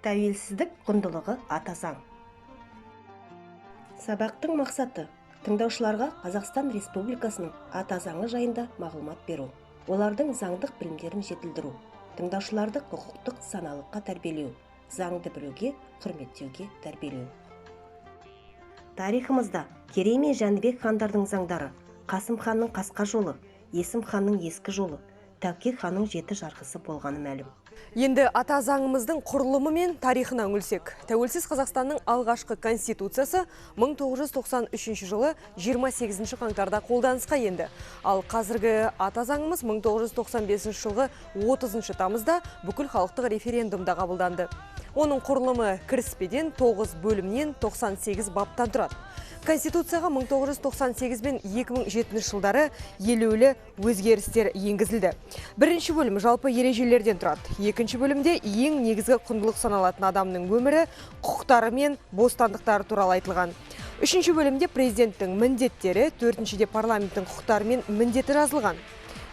Тәуелсіздік құндылығы ата заң. Сабақтың мақсаты тыңдаушыларға Қазақстан Республикасының ата заңы жайында мағлұмат беру, олардың заңдық білімдерін жетілдіру, тыңдаушыларды құқықтық саналыққа тәрбиелеу, заңды білуге, құрметтеуге тәрбиелеу. Тарихымызда Керей мен Жәнібек хандардың заңдары, Қасым ханның қасқа жолы, Есім ханның ескі жолы, Тәуке ханның жеті жарғысы болғаны мәлім. Енді ата заңымыздың құрылымы мен тарихына үңілсек, тәуелсіз Қазақстанның алғашқы конституциясы 1993 жылы 28 қаңтарда қолданысқа енді. Ал қазіргі ата заңымыз 1995 жылғы 30 тамызда бүкіл халықтық референдумда қабылданды. Оның құрылымы кіріспеден 9 бөлімнен 98 баптан тұрады. Конституцияға 1998 мен 2007 жылдары елеулі өзгерістер енгізілді. Бірінші бөлім жалпы ережелерден тұрады. Екінші бөлімде ең негізгі құндылық саналатын адамның өмірі, құқықтары мен бостандықтары туралы айтылған. Үшінші бөлімде президенттің міндеттері, төртіншіде парламенттің құқықтары мен міндеті жазылған.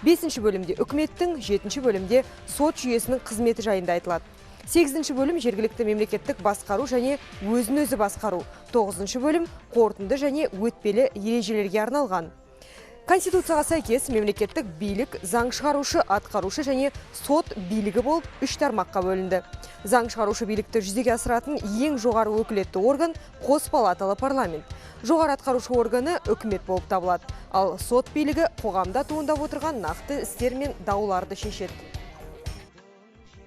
Бесінші бөлімде үкіметтің, жетінші бөлімде сот жүйесінің қызметі жайында айтылады. 8-ші бөлім жергілікті мемлекеттік басқару және өзін-өзі басқару. 9-ші бөлім қорытынды және өтпелі ережелерге арналған. Конституцияға сәйкес мемлекеттік билік заң шығарушы, атқарушы және сот билігі болып 3 тармаққа бөлінді. Заң шығарушы билікті жүзеге асыратын ең жоғары өкілетті орган қос палаталы парламент. Жоғары атқарушы органы үкімет болып табылады. Ал сот билігі қоғамда туындап отырған нақты істер мен дауларды шешеді.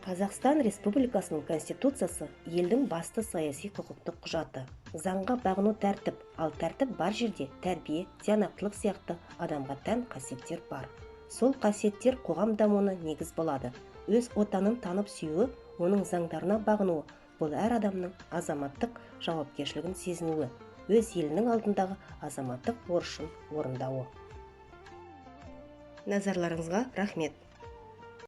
Қазақстан Республикасының Конституциясы елдің басты саяси құқықтық құжаты. Заңға бағыну тәртіп, ал тәртіп бар жерде тәрбие, тиянақтылық сияқты адамға тән қасиеттер бар. Сол қасиеттер қоғам дамуына негіз болады. Өз отанын танып сүюі, оның заңдарына бағынуы, бұл әр адамның азаматтық жауапкершілігін сезінуі, өз елінің алдындағы азаматтық борышын орындауы. Назарларыңызға рахмет.